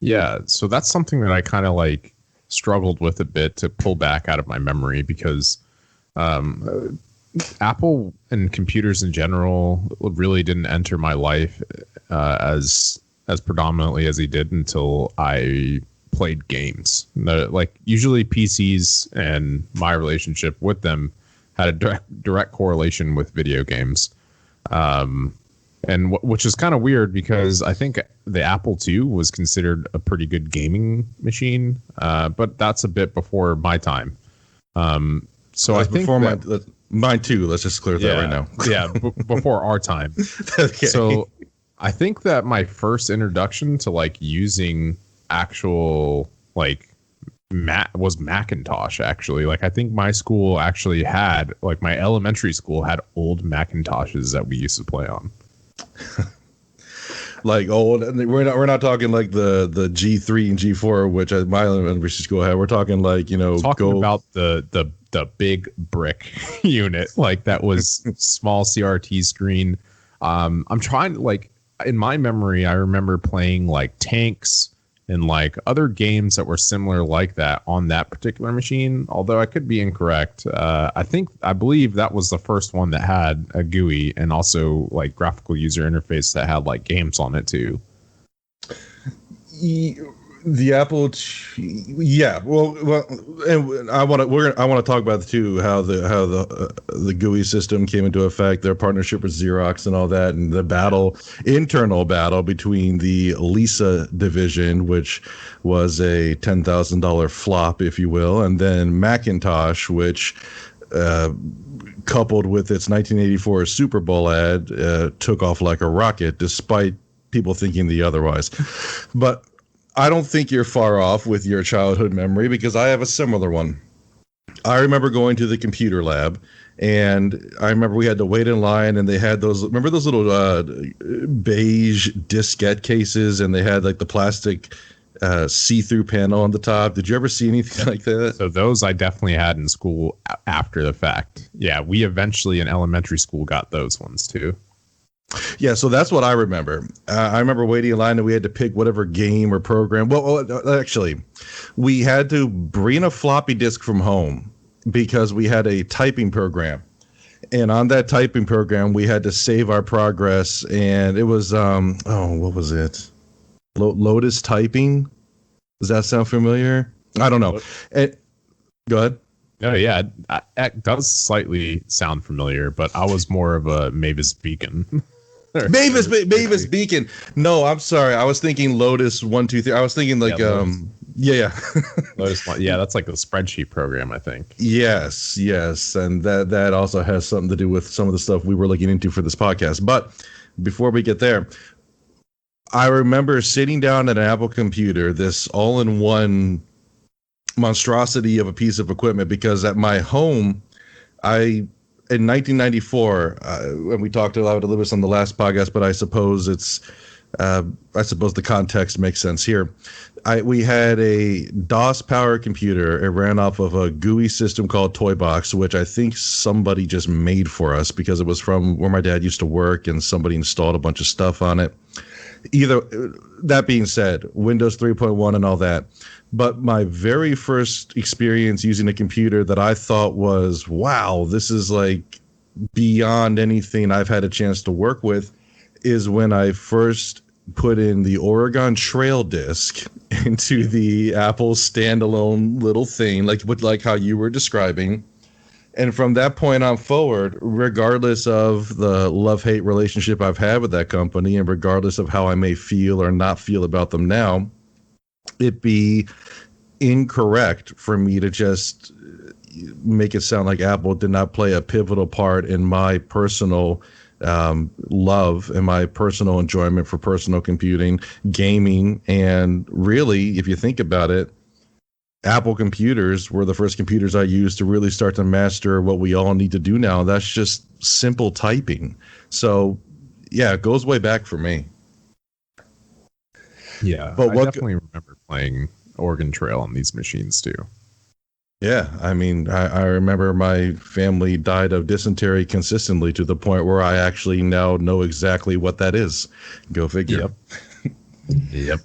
Yeah, so that's something that I kind of like struggled with a bit to pull back out of my memory because Apple and computers in general really didn't enter my life as predominantly as he did until I played games. Like usually PCs and my relationship with them had a direct correlation with video games. And which is kind of weird because I think the Apple II was considered a pretty good gaming machine, but that's a bit before my time. So that's I think before mine too. Let's just clear that right now. Before our time. Okay. So I think that my first introduction to like using actual like was Macintosh actually. Like I think my school actually had like my elementary school had old Macintoshes that we used to play on. Like old, we're not talking like the G3 and G4, which at my elementary school had. We're talking like about the big brick unit, like that was small CRT screen. I'm trying to like in my memory, I remember playing like tanks and like other games that were similar like that on that particular machine. Although I could be incorrect. I believe that was the first one that had a GUI and also like graphical user interface that had like games on it too. The Apple, yeah. Well, and I want to talk about too how the GUI system came into effect, their partnership with Xerox and all that, and the internal battle between the Lisa division, which was a $10,000 flop, if you will, and then Macintosh, which coupled with its 1984 Super Bowl ad, took off like a rocket, despite people thinking the otherwise. But I don't think you're far off with your childhood memory because I have a similar one. I remember going to the computer lab, and I remember we had to wait in line, and they had those little beige diskette cases, and they had like the plastic see-through panel on the top. Did you ever see anything like that? So those I definitely had in school after the fact. Yeah, we eventually in elementary school got those ones too. Yeah, so that's what I remember. I remember waiting in line and we had to pick whatever game or program. Well, actually, we had to bring a floppy disk from home because we had a typing program. And on that typing program, we had to save our progress. And it was, what was it? Lotus Typing? Does that sound familiar? I don't know. Go ahead. Oh, yeah, it does slightly sound familiar, but I was more of a Mavis Beacon. Mavis Beacon. No, I'm sorry. I was thinking Lotus 1, 2, 3. I was thinking like Lotus 1. Yeah, that's like a spreadsheet program, I think. Yes, and that also has something to do with some of the stuff we were looking into for this podcast. But before we get there, I remember sitting down at an Apple computer, this all-in-one monstrosity of a piece of equipment, because at my home, in 1994, and we talked about it a little bit on the last podcast, but I suppose the context makes sense here. We had a DOS power computer. It ran off of a GUI system called Toybox, which I think somebody just made for us because it was from where my dad used to work, and somebody installed a bunch of stuff on it. That being said, Windows 3.1 and all that. But my very first experience using a computer that I thought was, wow, this is like beyond anything I've had a chance to work with, is when I first put in the Oregon Trail disk into the Apple standalone little thing, like how you were describing. And from that point on forward, regardless of the love-hate relationship I've had with that company, and regardless of how I may feel or not feel about them now, it'd be incorrect for me to just make it sound like Apple did not play a pivotal part in my personal love and my personal enjoyment for personal computing, gaming, and really, if you think about it, Apple computers were the first computers I used to really start to master what we all need to do now. That's just simple typing. So, yeah, it goes way back for me. Yeah, but I definitely remember playing Oregon Trail on these machines too. Yeah, I mean, I remember my family died of dysentery consistently to the point where I actually now know exactly what that is. Go figure. Yep.